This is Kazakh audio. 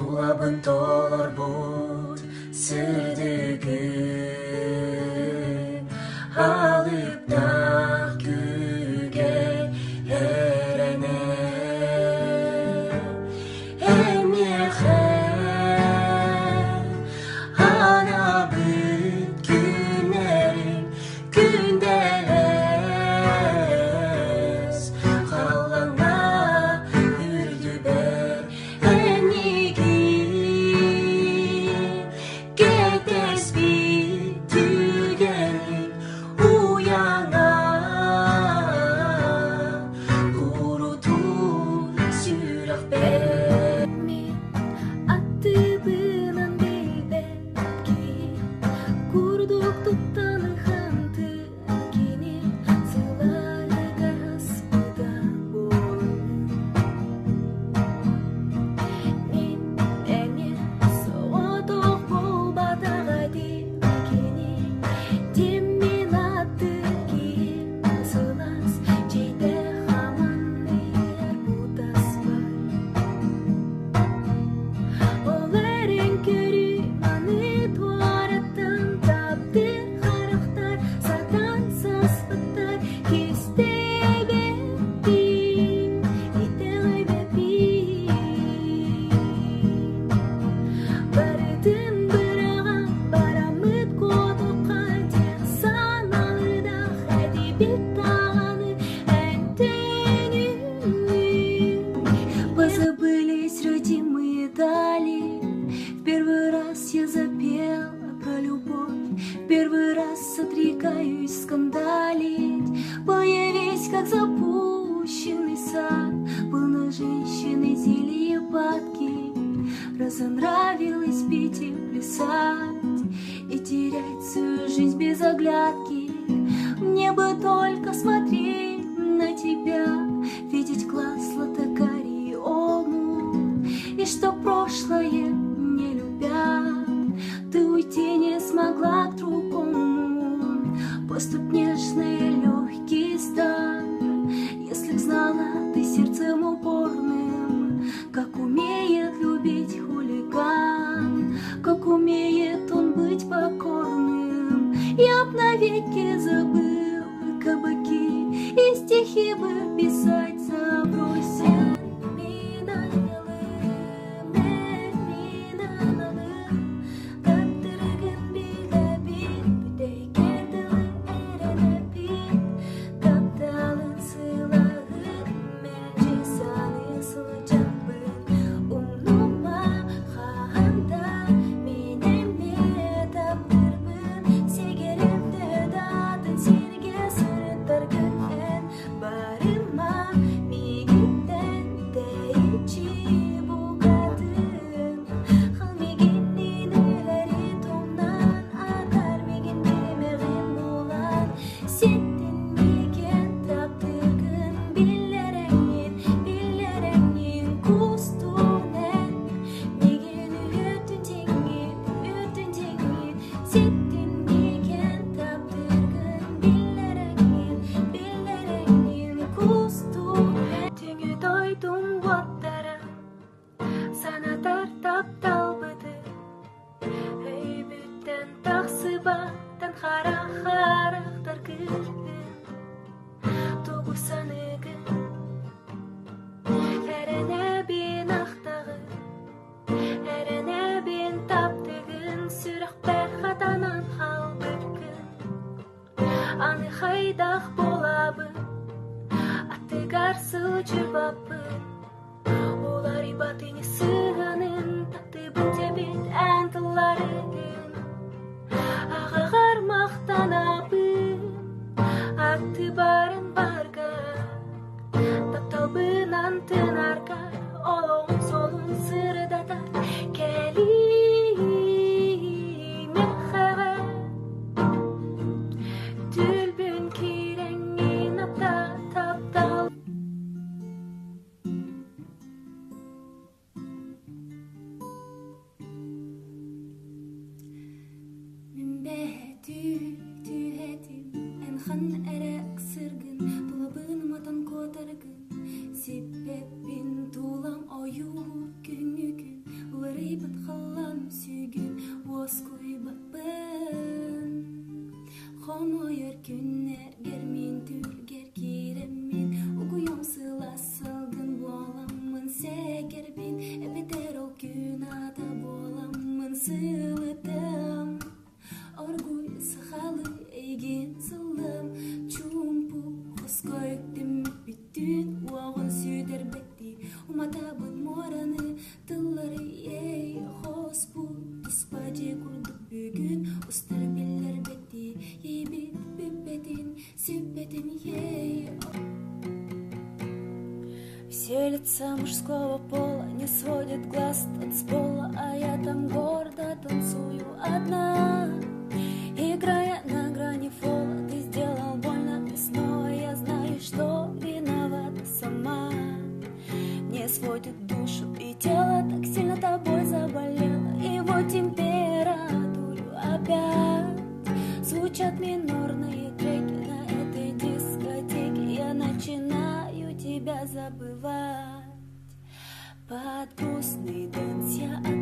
Tulabın dolar but Sırdıgı Alıp da güge Herene Emyehe Ana büt günlerin Gündeles Kallana Ürdü be Enigi Getes bir tügenlik Uyana Kurutur Sürah be Attığından belki kurduk tuttanıhan tükini Sıları garasbıda bolun Nin ene soğuduk bol badağadi Kini Demin attı ki Sılas Ceyde haman yer budas var Оларен көрі маны туараттан тапты Харақтар сатан саспыттар Кесте беппин, итеғай беппин Барытын быраған барамыт kodukka Тек саналыда әдебиет тағаны әттенің Позабылись родимые дали В первый раз я запела про любовь В первый раз отрекаюсь скандалить Появись, как запущенный сад Был на женщины зелье падки Разонравилось пить и плясать И терять свою жизнь без оглядки Мне бы только смотреть на тебя Видеть глаз латакарий омут И что прошлое не любя Ты уйти не смогла к другому Поступ нежный и легкий стар Если б знала ты сердцем упорным Как умеет любить хулиган Как умеет он быть покорным Я б навеки забыл кабаки И стихи бы писать забросил Аны хайдах болабы Аттыгарсыл чыбапы Олар ибатыны сыганын Таттыбын тебет әнтыларын Ағағар мақтанабын Атты барын барға Тапталбын антын арка Олың солың сырдатар Кәлиме хәвәр Дүлбүн киреңин апта таптал Мен бәтү түйәтим Әнхан әрәк сыргын Тулабын матан котаргын Сеппеппи бейбіт қалам сүйген оз көйбаппын Хомойыр күннергер мен түргер кереммен Угуям сыласылгын боламын сәгербен Эбетер ол күн ата боламын сылытым Оргуй сахалы ейген сылым Чумпу қоскойктім бүттін Уағын сүйдер бәтті Уматабын мораны тыллары ей Хоспу тұспа же күрдік бүгін Ұстар білер бәтті Ейбет бүппетін сүппетін ей Все лица мужского пола не сводят глаз танцпола, а я там гордо танцую одна. Играя на грани фола, ты сделал больно мне снова, я знаю, что виновата сама. Мне сводит душу и тело, так сильно тобой заболело, и вот температуру опять звучат минорные треки на этой дискотеке, я начинаю тебя забывать. Под грустный дэнс я